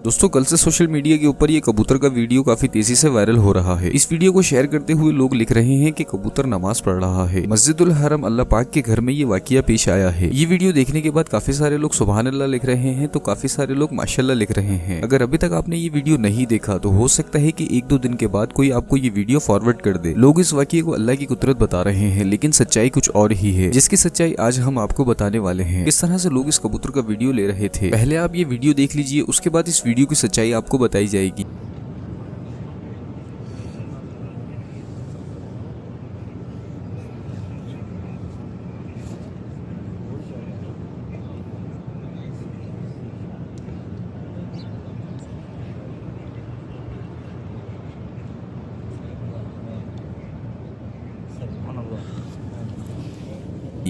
दोस्तों कल से सोशल मीडिया के ऊपर ये कबूतर का वीडियो काफी तेजी से वायरल हो रहा है। इस वीडियो को शेयर करते हुए लोग लिख रहे हैं कि कबूतर नमाज पढ़ रहा है। मस्जिदुल हरम अल्लाह पाक के घर में ये वाकया पेश आया है। ये वीडियो देखने के बाद काफी सारे लोग सुभान अल्लाह लिख रहे हैं तो काफी सारे लोग माशाल्लाह लिख रहे हैं। अगर अभी तक आपने ये वीडियो नहीं देखा तो हो सकता है कि एक दो दिन के बाद कोई आपको ये वीडियो फॉरवर्ड कर दे। लोग इस वाकये को अल्लाह की कुदरत बता रहे हैं, लेकिन सच्चाई कुछ और ही है, जिसकी सच्चाई आज हम आपको बताने वाले हैं। किस तरह से लोग इस कबूतर का वीडियो ले रहे थे, पहले आप ये वीडियो देख लीजिए, उसके बाद इस वीडियो की सच्चाई आपको बताई जाएगी।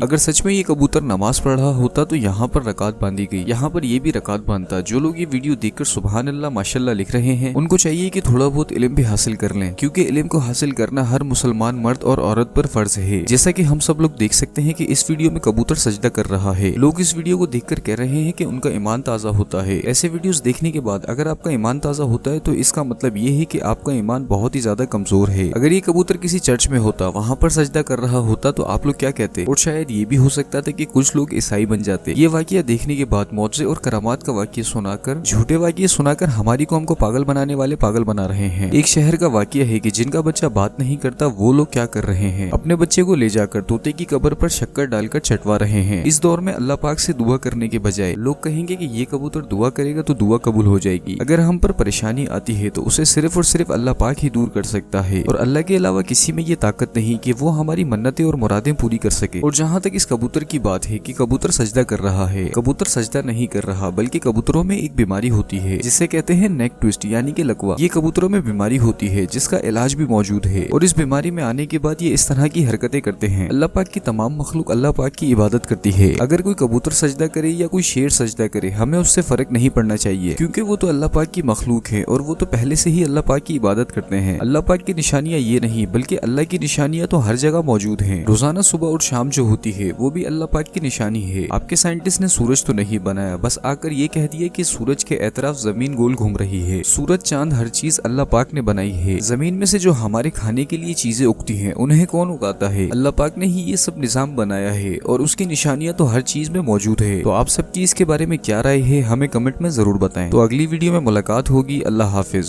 अगर सच में ये कबूतर नमाज पढ़ रहा होता तो यहाँ पर रकात बांधी गई, यहाँ पर ये भी रकात बांधता। जो लोग ये वीडियो देखकर सुभान अल्लाह माशाल्लाह लिख रहे हैं, उनको चाहिए कि थोड़ा बहुत इल्म भी हासिल कर लें, क्योंकि इल्म को हासिल करना हर मुसलमान मर्द और औरत पर फर्ज है। जैसा कि हम सब लोग देख सकते हैं कि इस वीडियो में कबूतर सजदा कर रहा है। लोग इस वीडियो को देखकर कह रहे हैं कि उनका ईमान ताज़ा होता है। ऐसे वीडियोस देखने के बाद अगर आपका ईमान ताज़ा होता है तो इसका मतलब ये है कि आपका ईमान बहुत ही ज्यादा कमजोर है। अगर ये कबूतर किसी चर्च में होता, वहाँ पर सजदा कर रहा होता तो आप लोग क्या कहते, और शायद ये भी हो सकता था कि कुछ लोग ईसाई बन जाते। ये वाकया देखने के बाद मौजे और करामात का वाकया सुनाकर, झूठे वाकये सुनाकर हमारी कौम को पागल बनाने वाले पागल बना रहे हैं। एक शहर का वाकया है कि जिनका बच्चा बात नहीं करता वो लोग क्या कर रहे हैं, अपने बच्चे को ले जाकर तोते की कब्र पर शक्कर डालकर चटवा रहे हैं। इस दौर में अल्लाह पाक से दुआ करने के बजाय लोग कहेंगे कि ये कबूतर दुआ करेगा तो दुआ कबूल हो जाएगी। अगर हम पर परेशानी आती है तो उसे सिर्फ और सिर्फ अल्लाह पाक ही दूर कर सकता है, और अल्लाह के अलावा किसी में ये ताकत नहीं कि वो हमारी मन्नतें और मुरादें पूरी कर सके। और जहाँ तक इस कबूतर की बात है कि कबूतर सजदा कर रहा है, कबूतर सजदा नहीं कर रहा, बल्कि कबूतरों में एक बीमारी होती है जिसे कहते हैं नेक ट्विस्ट यानी कि लकवा। ये कबूतरों में बीमारी होती है जिसका इलाज भी मौजूद है, और इस बीमारी में आने के बाद ये इस तरह की हरकतें करते हैं। अल्लाह पाक की तमाम मखलूक अल्लाह पाक की इबादत करती है। अगर कोई कबूतर सजदा करे या कोई शेर सजदा करे, हमें उससे फर्क नहीं पड़ना चाहिए, क्योंकि वो तो अल्लाह पाक की मखलूक है और वो तो पहले से ही अल्लाह पाक की इबादत करते हैं। अल्लाह पाक की निशानियां ये नहीं, बल्कि अल्लाह की निशानियां तो हर जगह मौजूद है। रोजाना सुबह और शाम जो होती है वो भी अल्लाह पाक की निशानी है। आपके साइंटिस्ट ने सूरज तो नहीं बनाया, बस आकर ये कह दिया कि सूरज के एतराफ जमीन गोल घूम रही है। सूरज, चांद, हर चीज अल्लाह पाक ने बनाई है। जमीन में से जो हमारे खाने के लिए चीजें उगती हैं, उन्हें कौन उगाता है? अल्लाह पाक ने ही ये सब निजाम बनाया है, और उसकी निशानियां तो हर चीज में मौजूद है। तो आप सबकी इसके बारे में क्या राय है, हमें कमेंट में जरूर बताएं। तो अगली वीडियो में मुलाकात होगी। अल्लाह हाफिज।